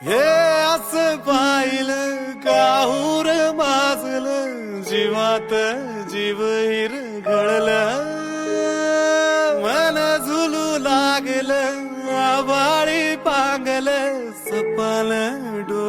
हे असं पाहिलं काहूर माजलं जीवात जीव हिरगळलं मन झुलू लागलं आभाळी पांगलं सपाल डोळं